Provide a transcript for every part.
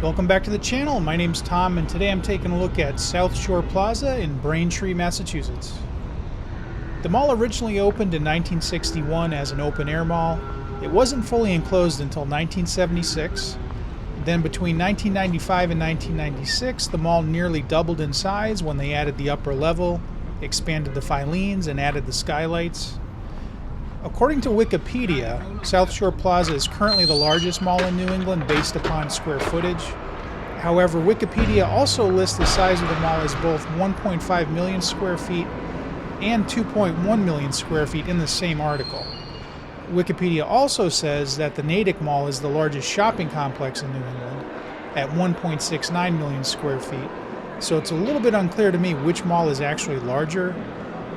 Welcome back to the channel. My name's Tom, and today I'm taking a look at South Shore Plaza in Braintree, Massachusetts. The mall originally opened in 1961 as an open-air mall. It wasn't fully enclosed until 1976. Then between 1995 and 1996, the mall nearly doubled in size when they added the upper level, expanded the Filings, and added the skylights. According to Wikipedia, South Shore Plaza is currently the largest mall in New England based upon square footage. However, Wikipedia also lists the size of the mall as both 1.5 million square feet and 2.1 million square feet in the same article. Wikipedia also says that the Natick Mall is the largest shopping complex in New England at 1.69 million square feet, so it's a little bit unclear to me which mall is actually larger.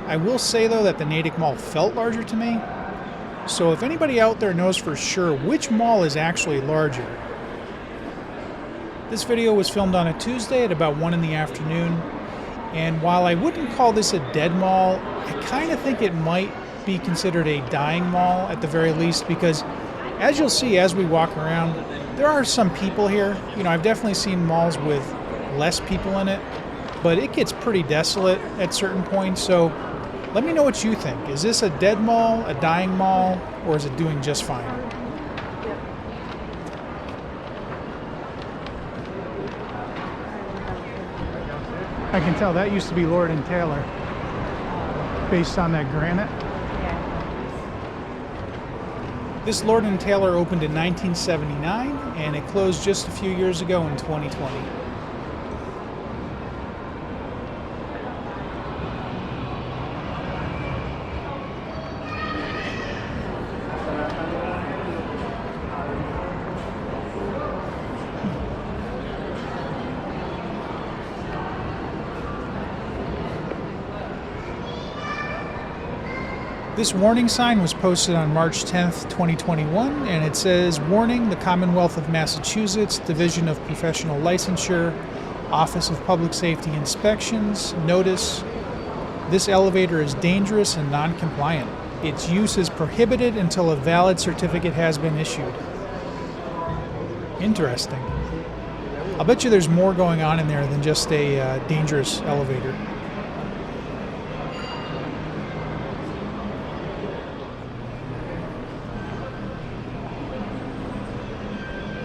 I will say though that the Natick Mall felt larger to me, so if anybody out there knows for sure which mall is actually larger. This video was filmed on a Tuesday at about 1 in the afternoon, and while I wouldn't call this a dead mall, I kind of think it might be considered a dying mall at the very least, because as you'll see as we walk around, there are some people here. I've definitely seen malls with less people in it, but it gets pretty desolate at certain points, so let me know what you think. Is this a dead mall, a dying mall, or is it doing just fine? I can tell that used to be Lord & Taylor, based on that granite. This Lord & Taylor opened in 1979, and it closed just a few years ago in 2020. This warning sign was posted on March 10th, 2021, and it says, "Warning, the Commonwealth of Massachusetts, Division of Professional Licensure, Office of Public Safety Inspections, notice, this elevator is dangerous and non-compliant. Its use is prohibited until a valid certificate has been issued." Interesting. I'll bet you there's more going on in there than just a dangerous elevator.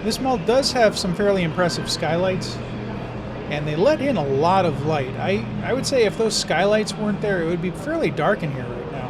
This mall does have some fairly impressive skylights, and they let in a lot of light. I would say if those skylights weren't there, it would be fairly dark in here right now.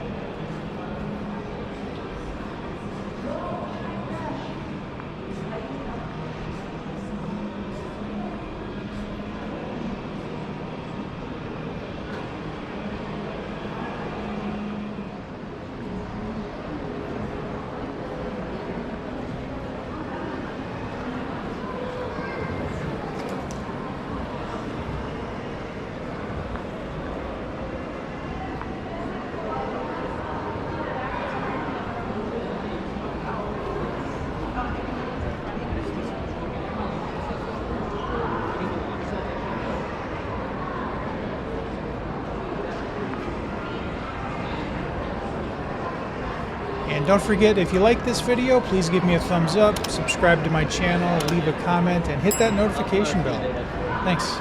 And don't forget, if you like this video, please give me a thumbs up, subscribe to my channel, leave a comment, and hit that notification bell. Thanks.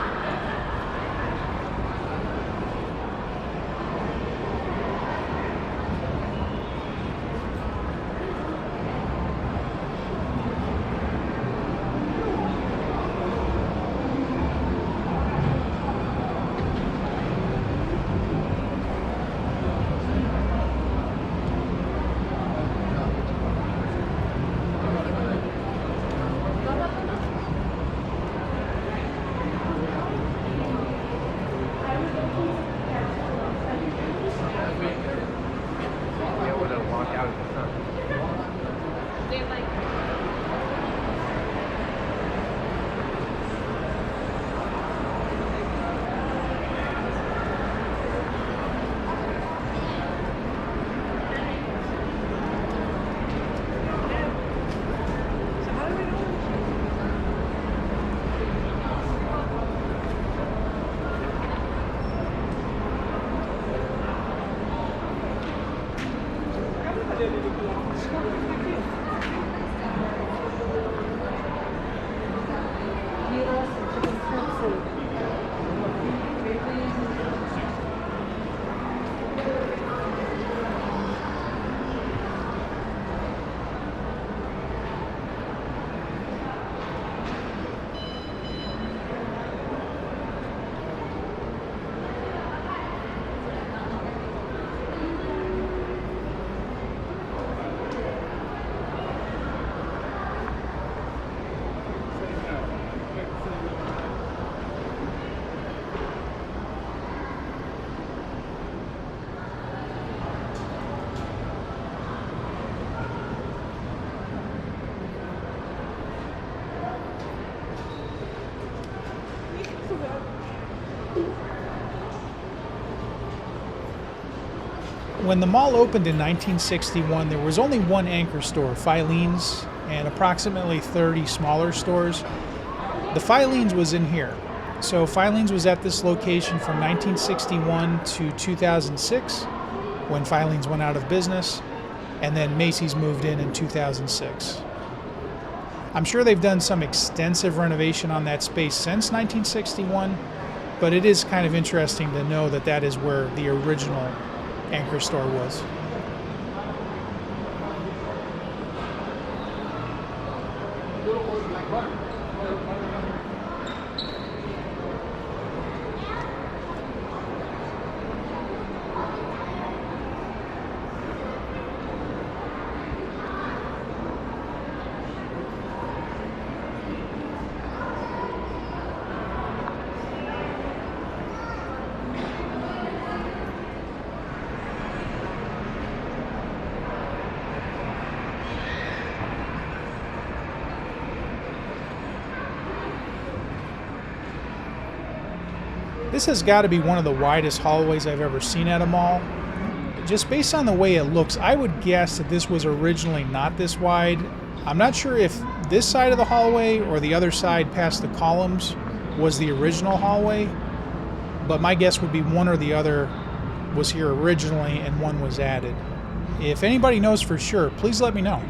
When the mall opened in 1961, there was only one anchor store, Filings, and approximately 30 smaller stores. The Filings was in here. So Filings was at this location from 1961 to 2006, when Filings went out of business, and then Macy's moved in 2006. I'm sure they've done some extensive renovation on that space since 1961, but it is kind of interesting to know that that is where the original anchor store was. This has got to be one of the widest hallways I've ever seen at a mall. Just based on the way it looks, I would guess that this was originally not this wide. I'm not sure if this side of the hallway or the other side past the columns was the original hallway, but my guess would be one or the other was here originally and one was added. If anybody knows for sure, please let me know.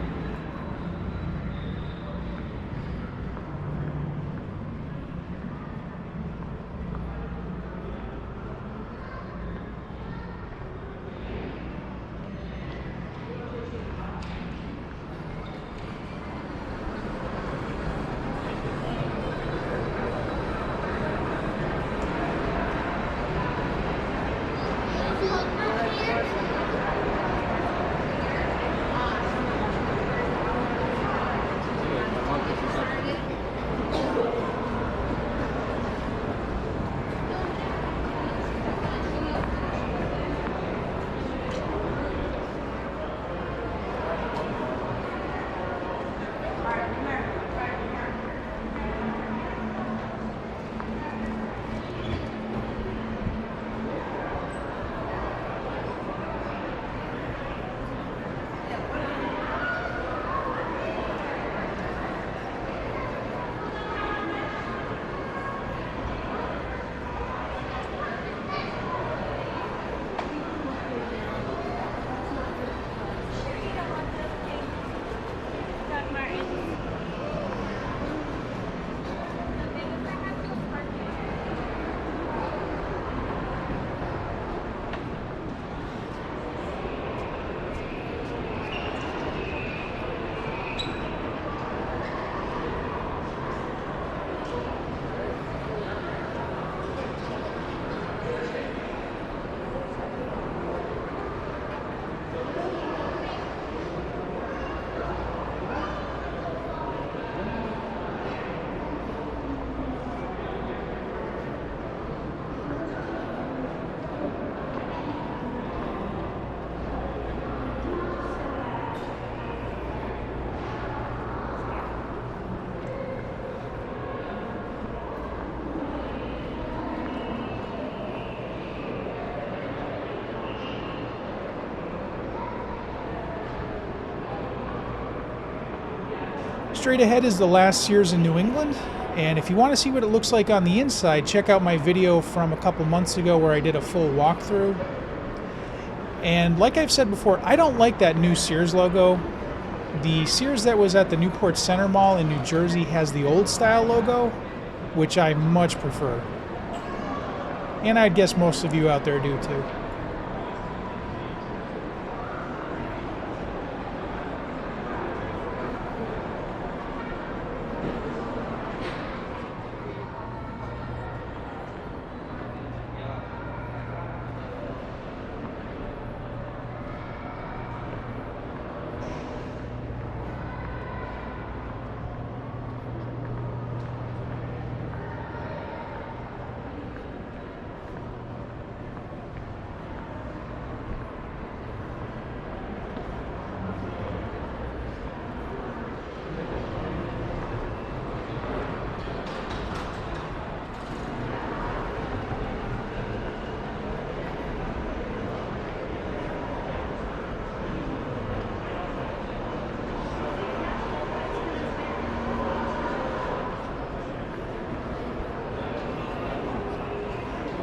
Straight ahead is the last Sears in New England, and if you want to see what it looks like on the inside, check out my video from a couple months ago where I did a full walkthrough. And like I've said before, I don't like that new Sears logo. The Sears that was at the Newport Center Mall in New Jersey has the old style logo, which I much prefer. And I'd guess most of you out there do too.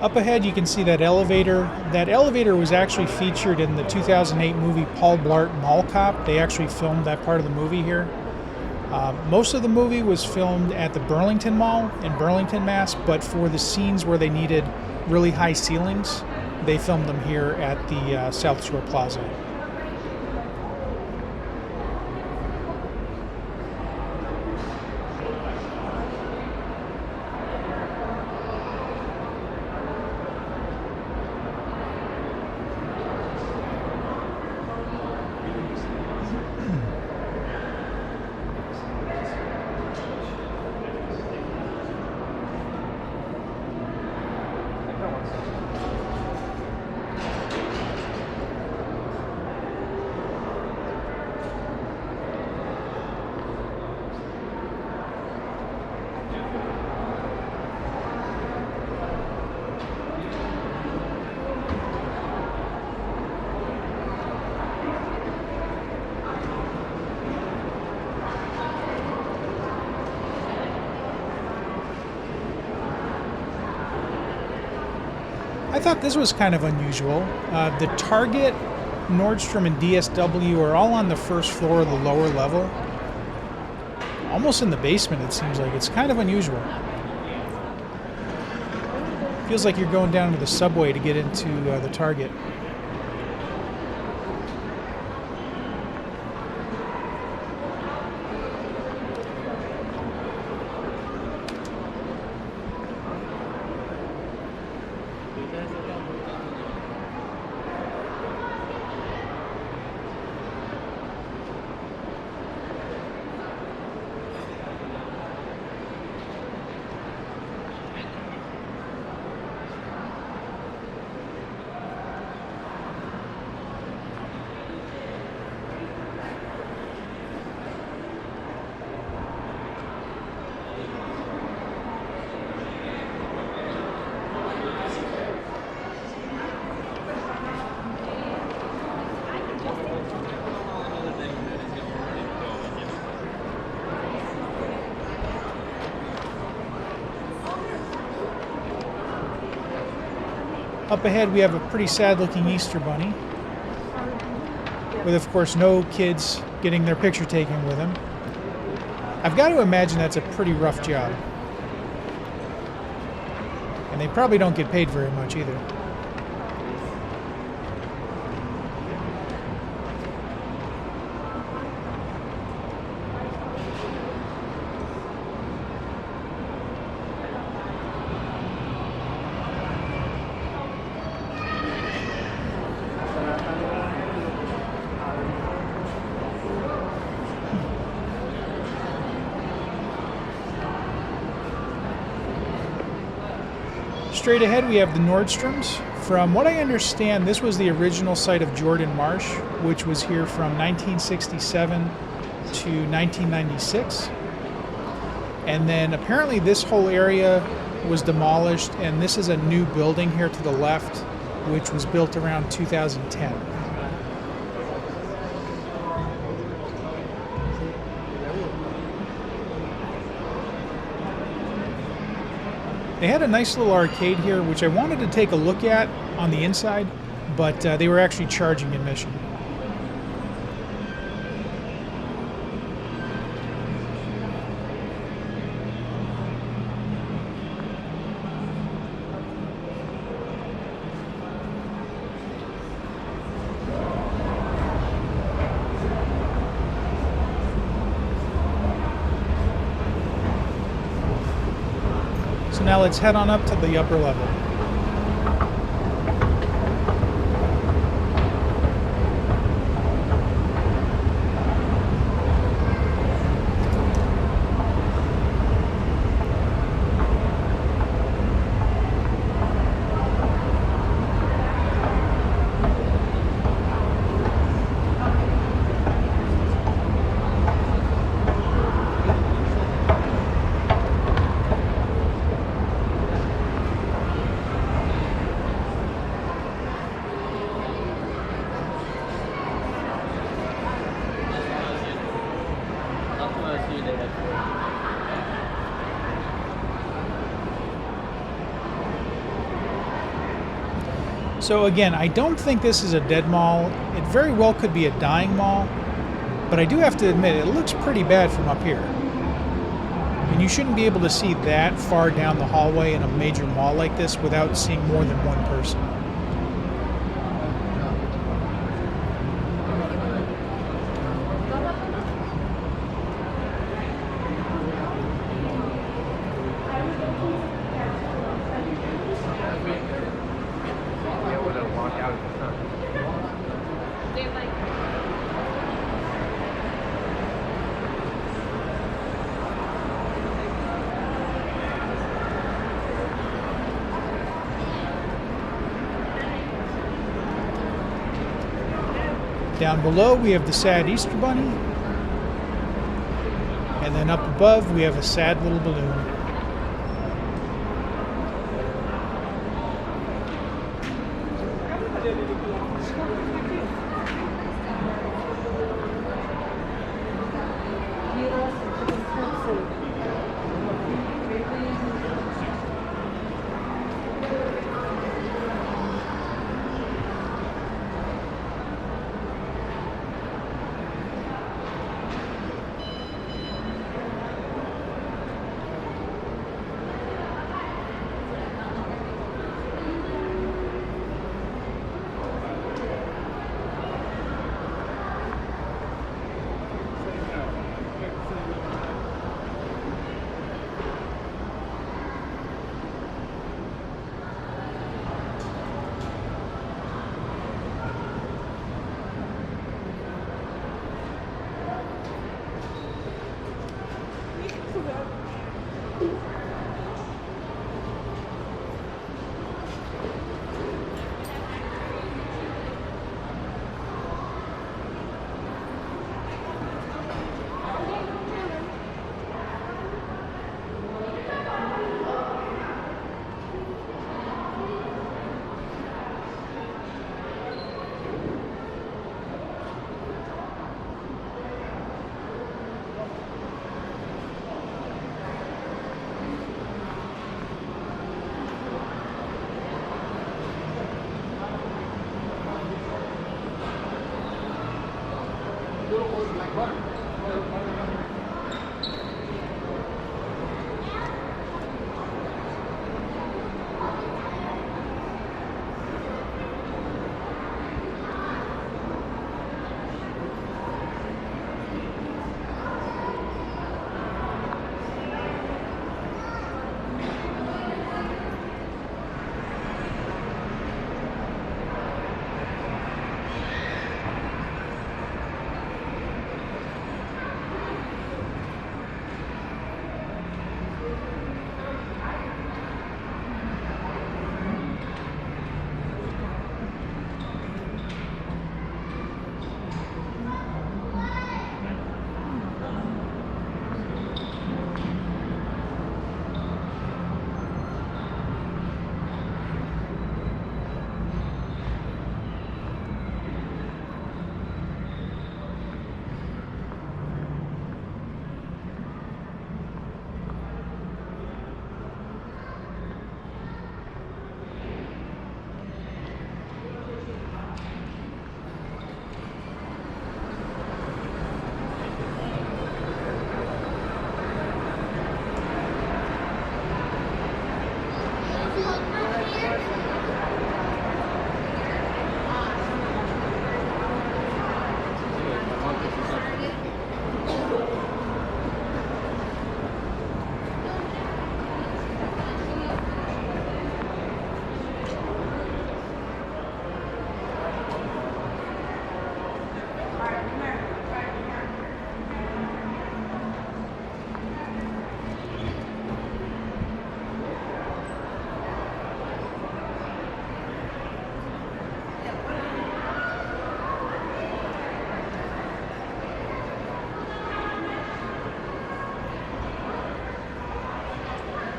Up ahead, you can see that elevator. That elevator was actually featured in the 2008 movie Paul Blart Mall Cop. They actually filmed that part of the movie here. Most of the movie was filmed at the Burlington Mall in Burlington, Mass., but for the scenes where they needed really high ceilings, they filmed them here at the South Shore Plaza. I thought this was kind of unusual. The Target, Nordstrom, and DSW are all on the first floor of the lower level. Almost in the basement, it seems like. It's kind of unusual. Feels like you're going down to the subway to get into the Target. Up ahead, we have a pretty sad-looking Easter bunny, with, of course, no kids getting their picture taken with him. I've got to imagine that's a pretty rough job. And they probably don't get paid very much either. Straight ahead, we have the Nordstroms. From what I understand, this was the original site of Jordan Marsh, which was here from 1967 to 1996. And then apparently this whole area was demolished, and this is a new building here to the left, which was built around 2010. They had a nice little arcade here, which I wanted to take a look at on the inside, but they were actually charging admission. So now let's head on up to the upper level. So again, I don't think this is a dead mall. It very well could be a dying mall, but I do have to admit it looks pretty bad from up here. And you shouldn't be able to see that far down the hallway in a major mall like this without seeing more than one person. Down below we have the sad Easter Bunny, and then up above we have a sad little balloon.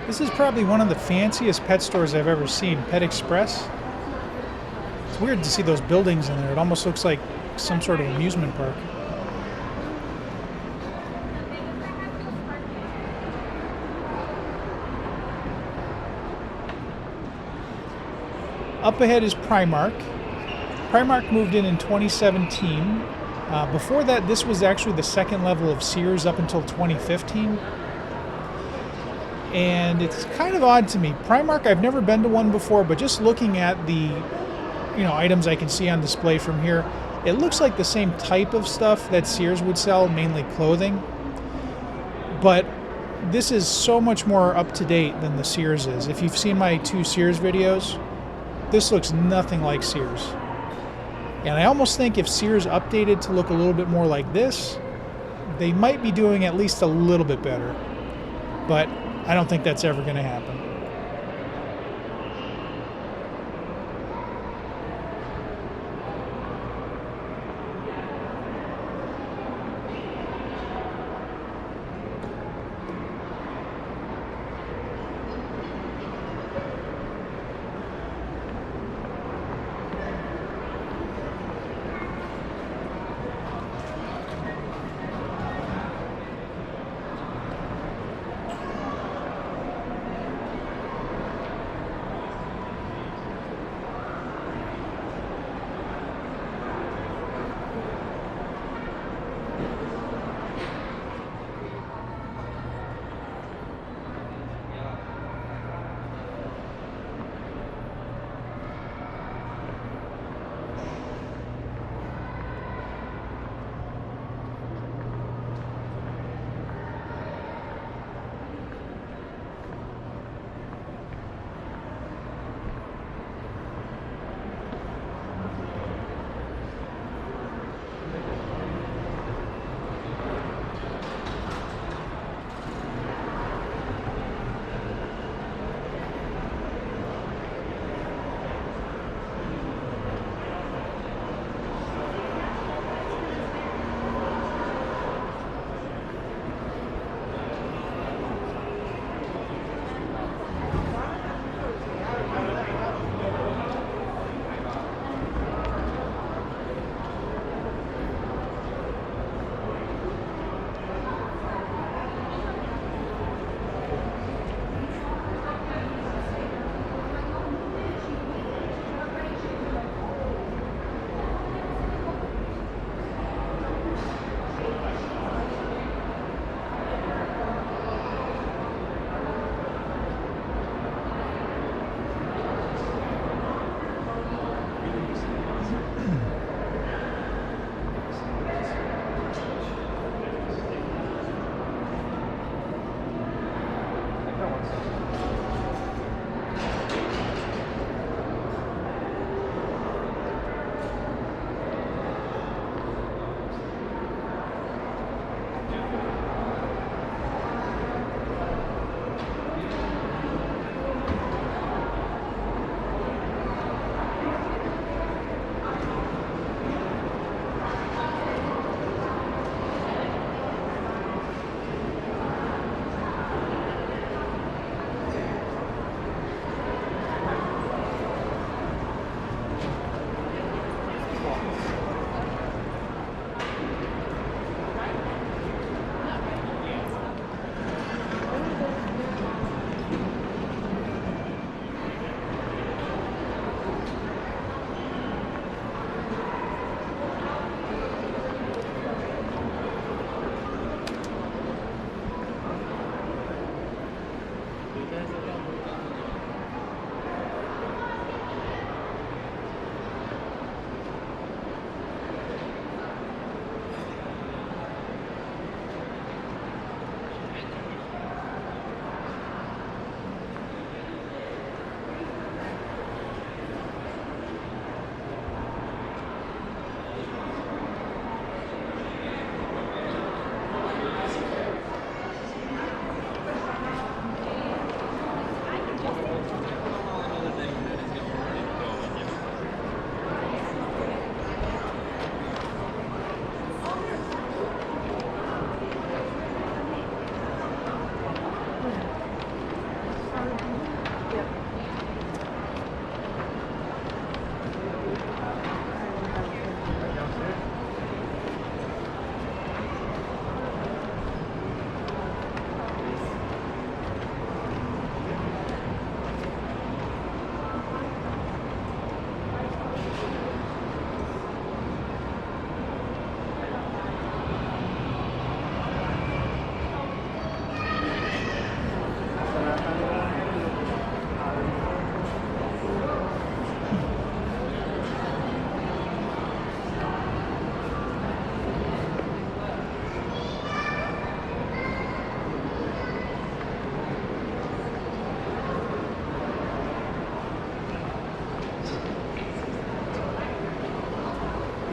This is probably one of the fanciest pet stores I've ever seen, Pet Express. It's weird to see those buildings in there. It almost looks like some sort of amusement park. Up ahead is Primark. Primark moved in 2017. Before that, this was actually the second level of Sears up until 2015. And it's kind of odd to me. Primark, I've never been to one before, but just looking at the items I can see on display from here, it looks like the same type of stuff that Sears would sell, mainly clothing. But this is so much more up to date than the Sears is. If you've seen my 2 Sears videos, this looks nothing like Sears. And I almost think if Sears updated to look a little bit more like this, they might be doing at least a little bit better. But I don't think that's ever going to happen.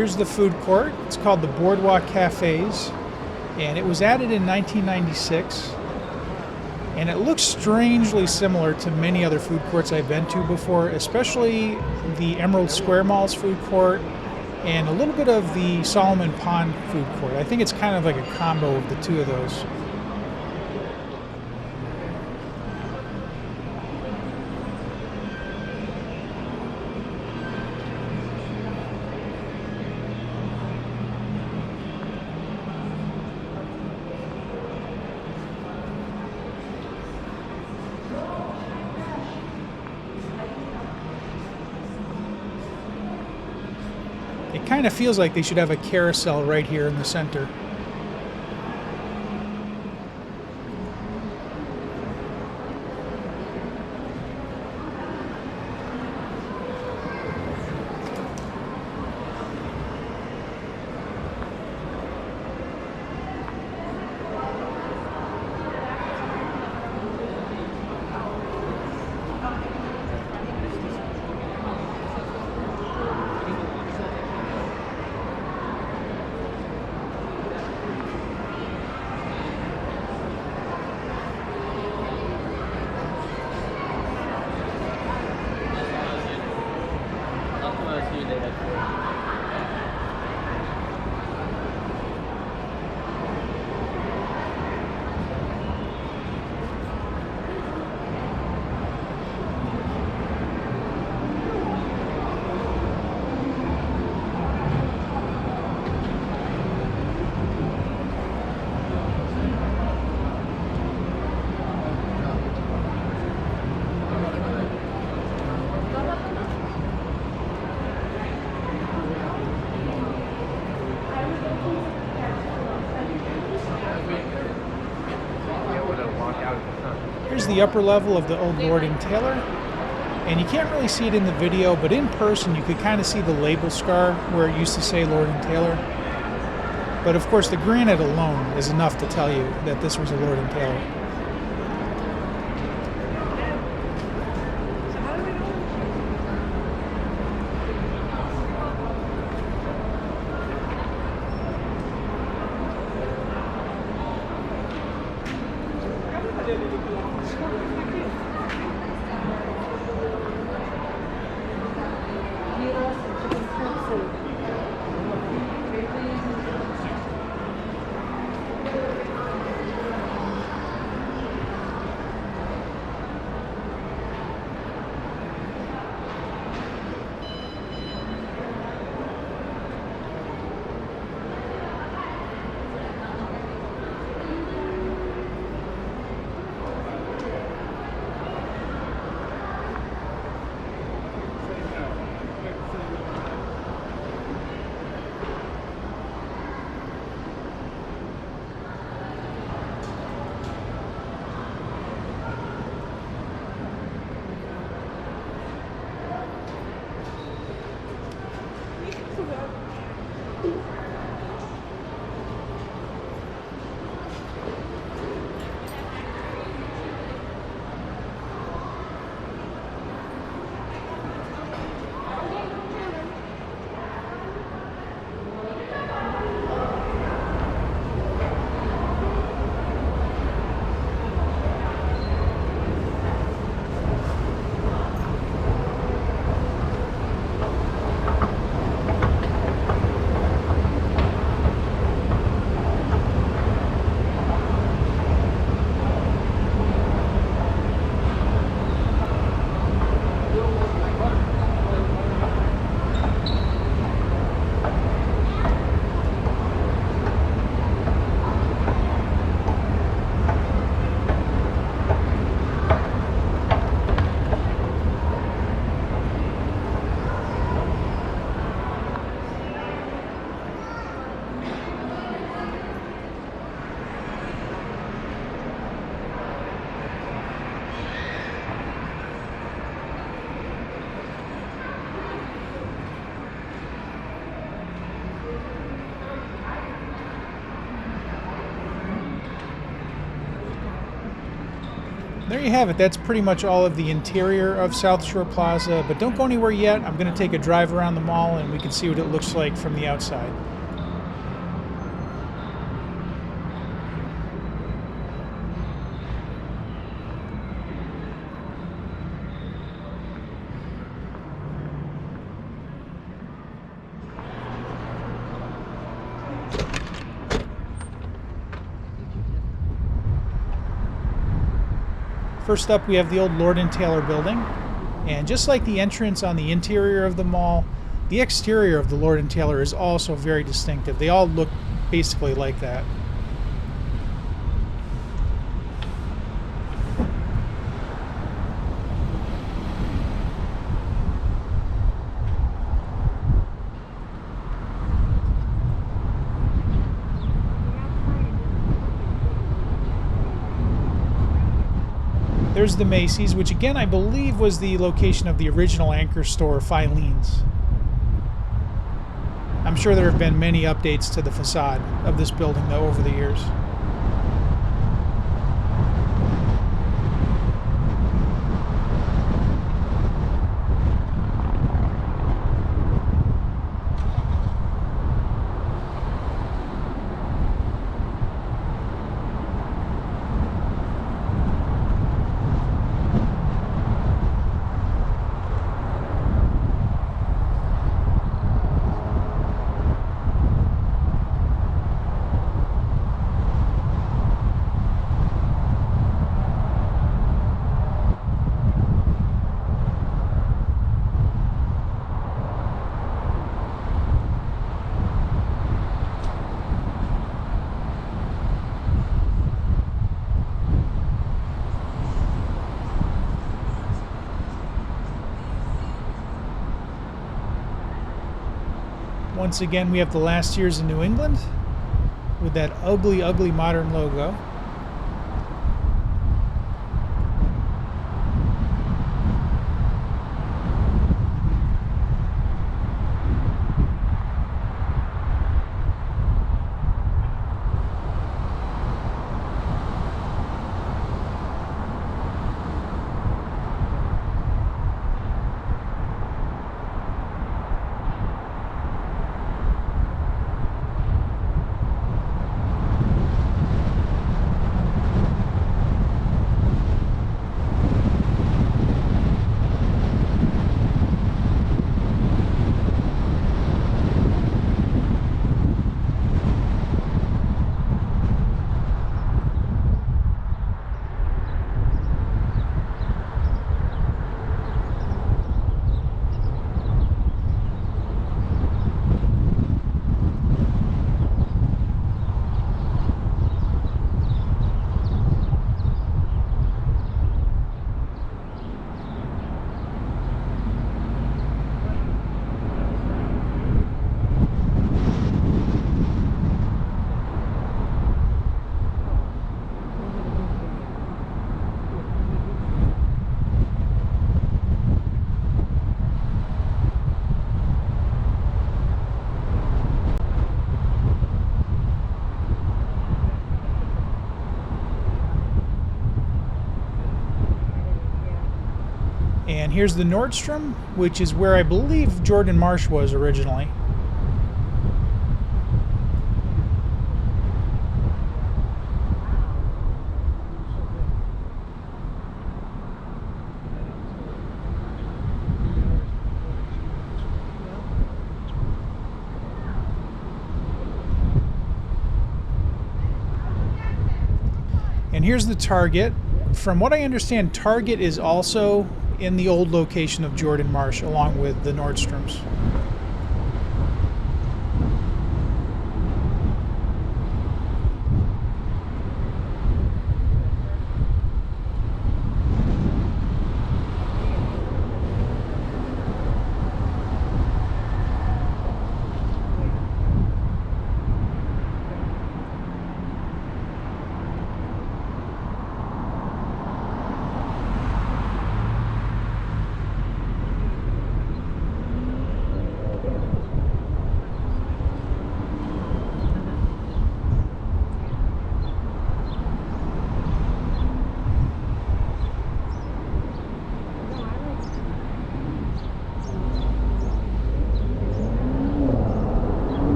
Here's the food court. It's called the Boardwalk Cafes, and it was added in 1996. And it looks strangely similar to many other food courts I've been to before, especially the Emerald Square Mall's food court and a little bit of the Solomon Pond food court. I think it's kind of like a combo of the two of those. It kind of feels like they should have a carousel right here in the center. Here's the upper level of the old Lord & Taylor, and you can't really see it in the video, but in person you could kind of see the label scar where it used to say Lord & Taylor. But of course the granite alone is enough to tell you that this was a Lord & Taylor. There you have it. That's pretty much all of the interior of South Shore Plaza, but don't go anywhere yet. I'm going to take a drive around the mall and we can see what it looks like from the outside. First up, we have the old Lord & Taylor building. And just like the entrance on the interior of the mall, the exterior of the Lord & Taylor is also very distinctive. They all look basically like that. There's the Macy's, which again I believe was the location of the original anchor store, Filings. I'm sure there have been many updates to the facade of this building though over the years. Once again, we have the last years in New England with that ugly, ugly modern logo. And here's the Nordstrom, which is where I believe Jordan Marsh was originally. And here's the Target. From what I understand, Target is also in the old location of Jordan Marsh, along with the Nordstroms.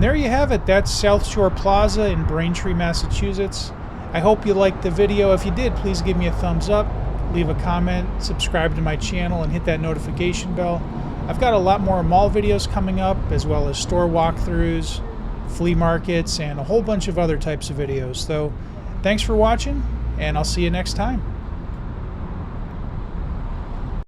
there you have it. That's South Shore Plaza in Braintree, Massachusetts. I hope you liked the video. If you did, please give me a thumbs up, leave a comment, subscribe to my channel, and hit that notification bell. I've got a lot more mall videos coming up, as well as store walkthroughs, flea markets, and a whole bunch of other types of videos. So thanks for watching, and I'll see you next time.